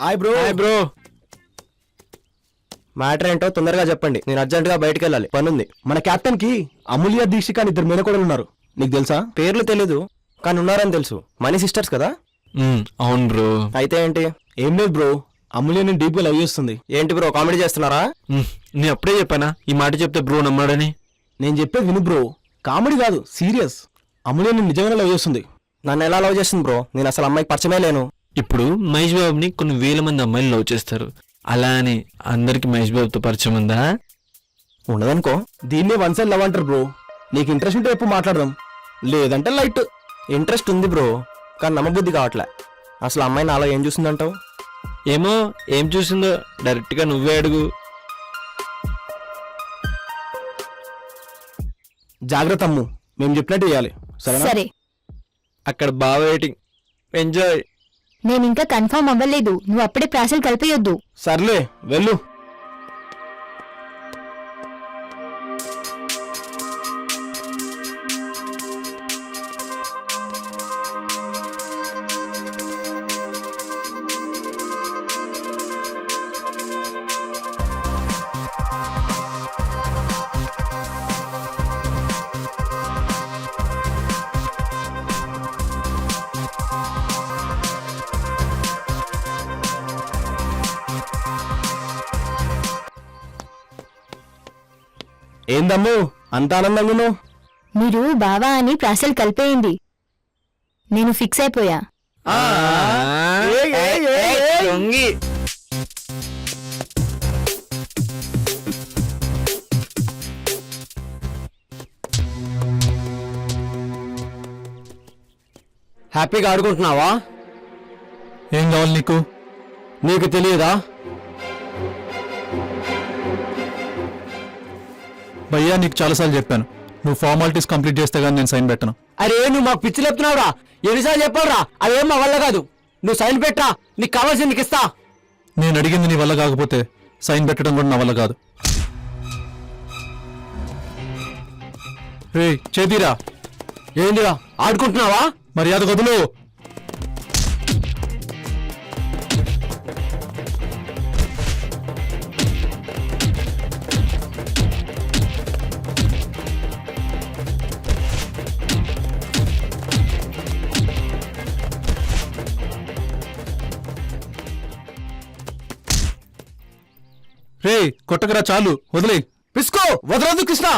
Hi bro. Matter ఏంటో తొందరగా చెప్పండి, నేను అర్జెంట్ గా బయటకు వెళ్ళాలి, పనుంది. మన కెప్టెన్ కి అమూల్య దీక్షిక అని 2 మేనకోడలు ఉన్నారు. నీకు తెలుసా? పేర్లు తెలీదు కానీ ఉన్నారని తెలుసు. మనీ సిస్టర్స్ కదా? అవును బ్రో. అయితే ఏంటి? ఏం లేదు బ్రో, అమూల్య నేను డీప్ గా లవ్ చేస్తుంది. ఏంటి బ్రో కామెడీ చేస్తున్నారా? నేను అప్పుడే చెప్పానా ఈ మాట చెప్తే బ్రో నమ్మాడని? నేను చెప్పేది విను బ్రో, కామెడీ కాదు సీరియస్. అమూల్య నేను నిజంగా లవ్ చేస్తుంది. నన్ను ఎలా లవ్ చేస్తుంది బ్రో? నేను అసలు అమ్మాయికి పరిచయమే లేను. ఇప్పుడు మహేష్ బాబుని కొన్ని వేల మంది అమ్మాయిలు లవ్ చేస్తారు, అలా అని అందరికి మహేష్ బాబుతో పరిచయం ఉందా? ఉండదనుకో. దీన్నే వన్ సైడ్ లవ్ అంటారు బ్రో. నీకు ఇంట్రెస్ట్ ఉంటే ఎప్పుడు మాట్లాడదాం, లేదంటే లైట్. ఇంట్రెస్ట్ ఉంది బ్రో కానీ నమ్మబుద్ధి కావట్లే. అసలు అమ్మాయి నాలో ఏం చూసిందంటావు? ఏమో ఏం చూసిందో డైరెక్ట్ గా నువ్వే అడుగు. జాగ్రత్త అమ్ము, మేము చెప్పినట్టు చేయాలి సరేనా? సరే, అక్కడ బాగా వెయిటింగ్, ఎంజాయ్. నేనింకా కన్ఫర్మ్ అవ్వలేదు, నువ్వు అప్పుడే ప్రాసలు కలిపేయొద్దు. సర్లే వెళ్ళు. ఏందమ్ము అంత ఆనందంగా ఉన్నావు? మీరు బావా అని ప్రాసలు కలిపేయండి, నేను ఫిక్స్ అయిపోయా. దొంగి. హ్యాపీగా ఆడుకుంటున్నావా? ఏం కావాలి నీకు? నీకు తెలియదా? భయ్యా నీకు చాలాసార్లు చెప్పాను, నువ్వు ఫార్మాలిటీస్ కంప్లీట్ చేస్తే గానీ నేను సైన్ పెట్టను. అరే నువ్వు మాకు పిచ్చి చెప్తున్నావురా, ఎన్నిసార్లు చెప్పావురా? అదేం మా వల్ల కాదు, నువ్వు సైన్ పెట్టరా, నీకు కావాల్సింది నీకు ఇస్తా. నేను అడిగింది నీ వల్ల కాకపోతే సైన్ పెట్టడం కూడా నా వల్ల కాదు. రే చేతిరా. ఏందిరా ఆడుకుంటున్నావా? మర్యాద గదులు. రే కొట్టకరా, చాలు వదిలే. పిసుకో వదలదు కృష్ణ.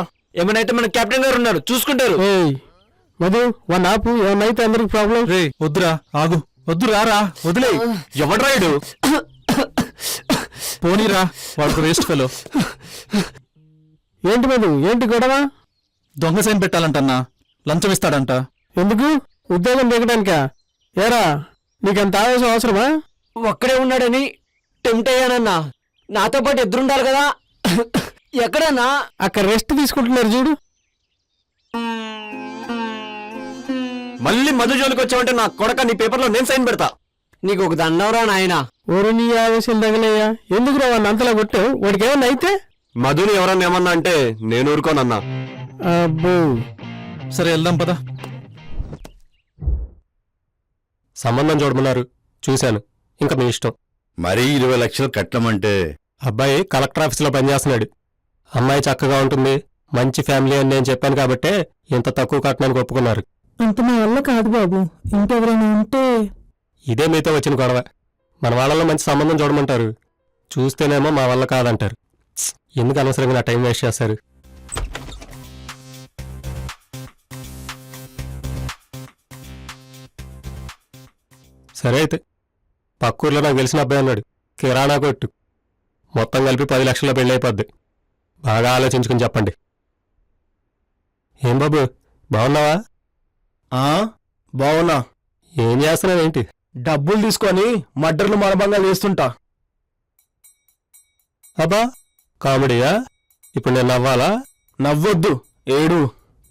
ఏమనైతే మన కెప్టెన్ గారు ఉన్నారు, చూసుకుంటారు. మధు వన్ ఆపు, ఏమన్నైతే అందరికి ప్రాబ్లం. రే వద్దురా, ఆగు, వద్దు రారా, వదిలే. ఎవడ్రాయుడు? పోనీరా, వాడు వేస్ట్ ఫెలో. ఏంటి మధు, ఏంటి గొడవ? దొంగ సైన్ పెట్టాలంటన్నా, లంచం ఇస్తాడంట. ఎందుకు? ఉద్యోగం దిగడానికా? ఏరా నీకంత ఆవేశం అవసరమా? ఒక్కడే ఉన్నాడని టెంప్ట్ అయ్యానన్నా, నాతో పాటు ఎదురుండాలి కదా. ఎక్కడన్నా? అక్కడ రెస్ట్ తీసుకుంటున్నారు చూడు. మళ్ళీ మధు జోలికి వచ్చావంటే నా కొడక నీ పేపర్లో నేను సైన్ పెడతా. నీకు ఒక దండంరా నాయనా. ఓరు నీ ఆవేశం తగలయ్యా, ఎందుకు రా వాడిని అంతలా కొట్టావు? వాడికి ఏమన్నా అయితే? మధుని ఎవరన్నా ఏమన్నా అంటే నేను ఊరుకోనన్నా. అబ్బో సరే వెళ్దాం పద. సంబంధం చూడమన్నారు, చూశాను, ఇంకా మీ ఇష్టం. మరీ 20 లక్షలు కట్టమంటే? అబ్బాయి కలెక్టర్ ఆఫీసులో పనిచేస్తున్నాడు, అమ్మాయి చక్కగా ఉంటుంది, మంచి ఫ్యామిలీ అని నేను చెప్పాను కాబట్టే ఇంత తక్కువ కట్టడానికి ఒప్పుకున్నారు. అంత నా వల్ల కాదు బాబు, ఇంకెవరైనా ఉంటే. ఇదే మీతో వచ్చిన గొడవ. మన వాళ్ళలో మంచి సంబంధం చూడమంటారు, చూస్తేనేమో మా వల్ల కాదంటారు. ఎందుకు అనవసరంగా నా టైం వేస్ట్ చేస్తారు? సరే అయితే పక్కూర్లో నాకు తెలిసిన అబ్బాయి అన్నాడు, కిరాణా కొట్టు, మొత్తం కలిపి 10 లక్షల్లో పెళ్ళి అయిపోద్ది. బాగా ఆలోచించుకుని చెప్పండి. ఏం బాబు బాగున్నావా? బావున్నా. ఏం చేస్తున్నావేంటి? డబ్బులు తీసుకొని మర్డర్లు మరబంగా వేస్తుంటా. అబ్బా కామెడీయా? ఇప్పుడు నేను నవ్వాలా? నవ్వొద్దు, ఏడు.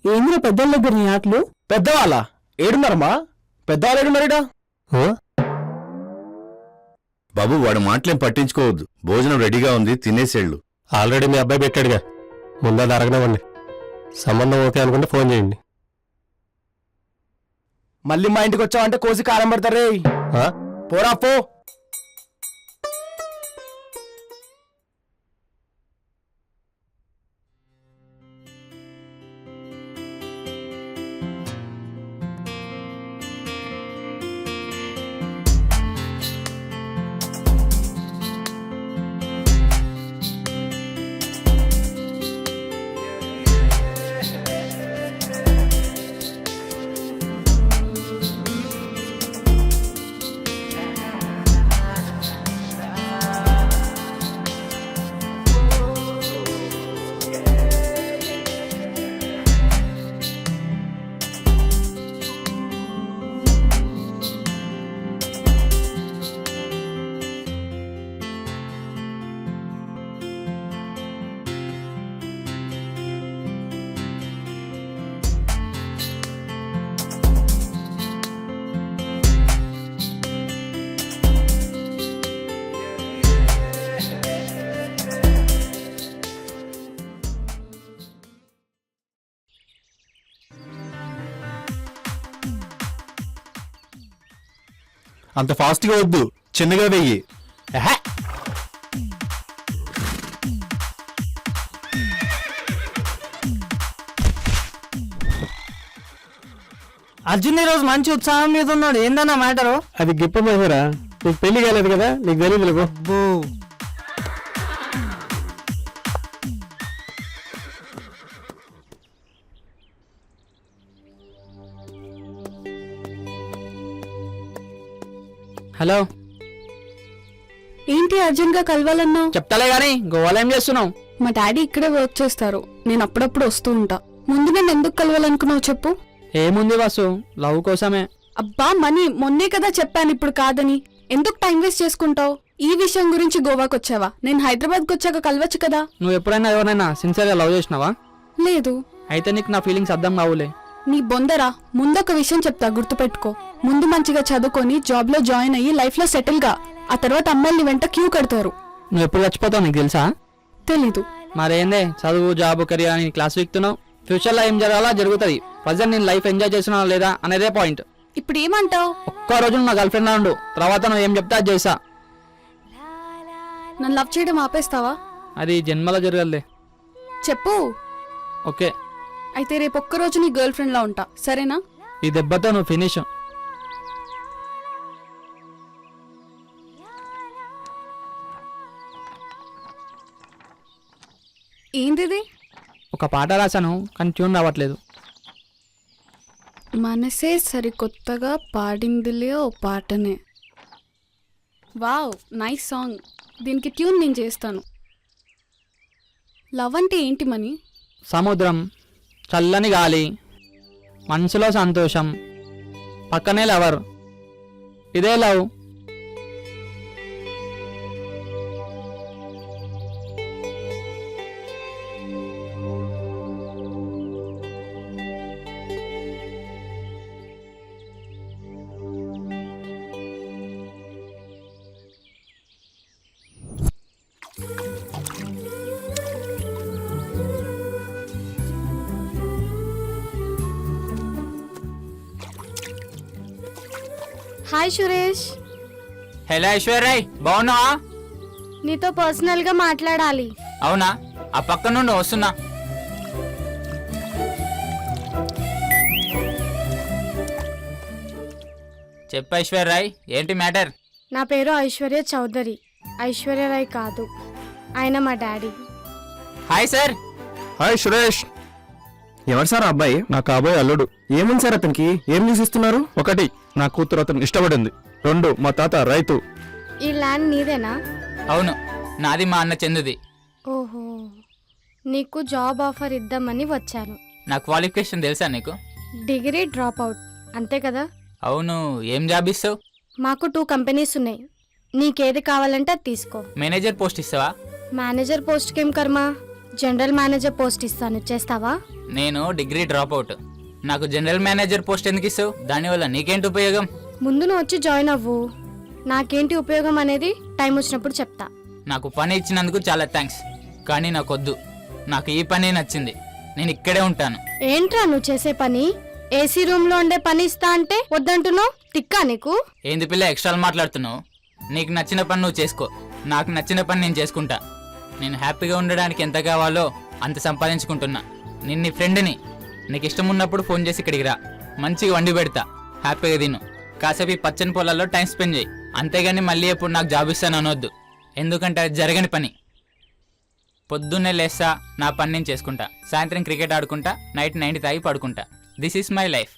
ఏంద్ర పెద్దల దగ్గర నీ ఆటలు? పెద్దవాళ్ళ ఏడున్నారమ్మా? పెద్దవాళ్ళు ఏడున్నారేడా? బాబు వాడు మాటలేం పట్టించుకోవద్దు, భోజనం రెడీగా ఉంది, తినేసేళ్ళు. ఆల్రెడీ మీ అబ్బాయి పెట్టాడుగా, ముందు అది అరగనివ్వండి. సంబంధం ఓకే అనుకుంటే ఫోన్ చేయండి. మళ్ళీ మా ఇంటికి వచ్చావంటే కోసి కారం పడతారే. పోరా పో. అంత ఫాస్ట్గా వద్దు, చిన్నగా వెయ్యి. ఎహె. అర్జున్ ఈ రోజు మంచి ఉత్సాహం మీద ఉన్నాడు. ఏందన్నా మ్యాటరు? అది గిప్ప మహిరా, నీకు పెళ్లి కాలేదు కదా, నీకు తెలియదు. అబ్బో. హలో, ఏంటి అర్జున్ గా కలవాలన్నావు? చెప్తాలే గాని గోవాలో ఏం చేస్తున్నావు? మా డాడీ ఇక్కడే వర్క్ చేస్తారు, నేను అప్పుడప్పుడు వస్తూ ఉంటా. ముందు నన్ను ఎందుకు కలవాలనుకున్నావు చెప్పు. ఏముంది వాసు, లవ్ కోసమే. అబ్బా మనీ, మొన్నే కదా చెప్పాను ఇప్పుడు కాదని. ఎందుకు టైం వేస్ట్ చేసుకుంటావు? ఈ విషయం గురించి గోవాకి వచ్చావా? నేను హైదరాబాద్కి వచ్చాక కలవచ్చు కదా. నువ్వు ఎప్పుడైనా ఎవరైనా సిన్సియర్గా లవ్ చేసినావా? లేదు. అయితే నీకు నా ఫీలింగ్స్ అర్థం కావులే. నీ బొందరా, ముందొక విషయం చెప్తా గుర్తుపెట్టుకో. ముందు మంచిగా చదువుకొని జాబ్ లో జాయిన్ అయ్యి లైఫ్ లో సెటిల్ గా, ఆ తర్వాత అమ్మాయిల్ని వెంట క్యూ కడతారు. నువ్వు ఎప్పుడు చచ్చిపోతావు నీకు తెలుసా? తెలీదు. మరేందే చదువు, జాబ్, కెరియర్ అని క్లాస్ వీక్తున్నావు. ఫ్యూచర్లో ఏం జరగాలా జరుగుతుంది. ప్రజెంట్ నేను లైఫ్ ఎంజాయ్ చేసినా లేదా అనేదే పాయింట్. ఇప్పుడు ఏమంటావు? ఒక్క రోజు నా గర్ల్ ఫ్రెండ్ ఉండు, తర్వాత నువ్వు ఏం చెప్తే అది చేసా. నన్ను లవ్ చేయడం ఆపేస్తావా? అది జన్మలో జరగలే. చెప్పు. ఓకే, అయితే రేపు ఒక్కరోజు నీ గర్ల్ ఫ్రెండ్ లా ఉంటా, సరేనా? ఈ దెబ్బతో నువ్వు ఫినిష్. ఏంటిది? ఒక పాట రాశాను కానీ ట్యూన్ రావట్లేదు. మనసే సరికొత్తగా పాడిందిలే ఓ పాటనే. Wow, nice song. దీనికి ట్యూన్ నేను చేస్తాను. లవ్ అంటే ఏంటి మనీ? సముద్రం, చల్లని గాలి, మనసులో సంతోషం, పక్కనే లవర్, ఇదే లవ్. హాయ్ సురేష్, హలో ఐశ్వర్య్, బాగున్నావా? నీతో పర్సనల్ గా మాట్లాడాలి. అవునా? ఆ పక్క నుండి వస్తున్నా. చెప్పు ఐశ్వర్య్, ఏంటి మ్యాటర్? నా పేరు ఐశ్వర్య చౌదరి, ఐశ్వర్యరాయ్ కాదు. ఆయన మా daddy. Hi sir. Hi Suresh. ఎవరు సార్ అబ్బాయి? నా కాబోయే అల్లుడు. ఏముంది సార్ అతనికి? ఏం న్యూస్ ఇస్తున్నారు? ఒకటి, నా కూతురు అతను ఇష్టపడింది. 2, మా తాత రైతు. ఈ ల్యాండ్ నీదేనా? అవును, నాది, మా అన్న చందుది. ఓహో, నీకు జాబ్ ఆఫర్ ఇద్దామని వచ్చాను. నా క్వాలిఫికేషన్ తెలుసా నీకు? డిగ్రీ డ్రాప్ అవుట్, అంతే కదా? అవును, ఏం జాబ్ ఇస్తావు? మాకు 2 కంపెనీస్ ఉన్నాయి, నీకేది కావాలంటే అది తీసుకో. మేనేజర్ పోస్ట్ ఇస్తావా? మేనేజర్ పోస్ట్కి ఏం కర్మ, జనరల్ మేనేజర్ పోస్ట్ ఇస్తాను, చేస్తావా? నేను డిగ్రీ డ్రాప్ అవుట్, నాకు జనరల్ మేనేజర్ పోస్ట్ ఎందుకు ఇస్తావు? దానివల్ల నీకేంటి ఉపయోగం? ముందు నువ్వు వచ్చి జాయిన్ అవ్వు, నాకేంటి ఉపయోగం అనేది టైం వచ్చినప్పుడు చెప్తా. నాకు పని ఇచ్చినందుకు చాలా థ్యాంక్స్, కానీ నాకొద్దు. నాకు ఈ పని నచ్చింది, నేను ఇక్కడే ఉంటాను. ఏంట్రా నువ్వు చేసే పని? ఏసీ రూమ్ లో ఉండే పని ఇస్తా అంటే వద్దంటున్నావు, తిక్కా నీకు? ఏంది పిల్ల ఎక్స్ట్రాలు మాట్లాడుతున్నావు? నీకు నచ్చిన పని నువ్వు చేసుకో, నాకు నచ్చిన పని నేను చేసుకుంటా. నేను హ్యాపీగా ఉండడానికి ఎంత కావాలో అంత సంపాదించుకుంటున్నా. నేను నీ ఫ్రెండ్ని, నీకు ఇష్టం ఉన్నప్పుడు ఫోన్ చేసి ఇక్కడికి రా, మంచిగా వండి పెడతా, హ్యాపీగా తిను, కాసేపు ఈ పచ్చని పొలాల్లో టైం స్పెండ్ చేయి. అంతేగాని మళ్ళీ ఎప్పుడు నాకు జాబ్ ఇస్తాను అనొద్దు, ఎందుకంటే అది జరగని పని. పొద్దున్నే లేస్తా, నా పని నేను చేసుకుంటా, సాయంత్రం క్రికెట్ ఆడుకుంటా, నైట్ 9 తాగి పడుకుంటా. This is my life.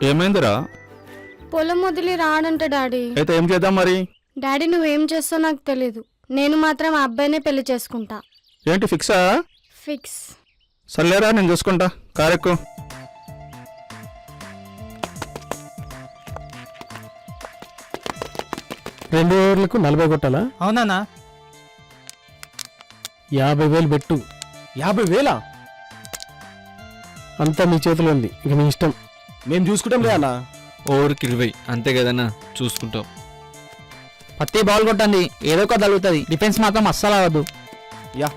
ఏమైందిరా? పొలం వదిలి రాడంట డాడీ. అయితే ఏం చేద్దాం మరి? డాడీ నువ్వేం చేస్తావు నాకు తెలీదు, నేను మాత్రం ఆ అబ్బాయినే పెళ్లి చేసుకుంటా. ఏంటి ఫిక్సా? ఫిక్స్. సర్లేరా, నేను చూసుకుంటా. కారెక్కు. రెండు ఓవర్లకు 40 కొట్టాలా? అవునా? 50,000 పెట్టు. 50,000? అంతా మీ చేతిలో ఉంది, ఇక మీ ఇష్టం. మేము చూసుకుంటాం రే అన్న. ఓవర్కి 20, అంతే కదన్నా, చూసుకుంటాం. ప్రతి బాల్ కొట్టండి ఏదో ఒక తగులుతుంది. డిఫెన్స్ మాత్రం అస్సలు అవ్వద్దు. యా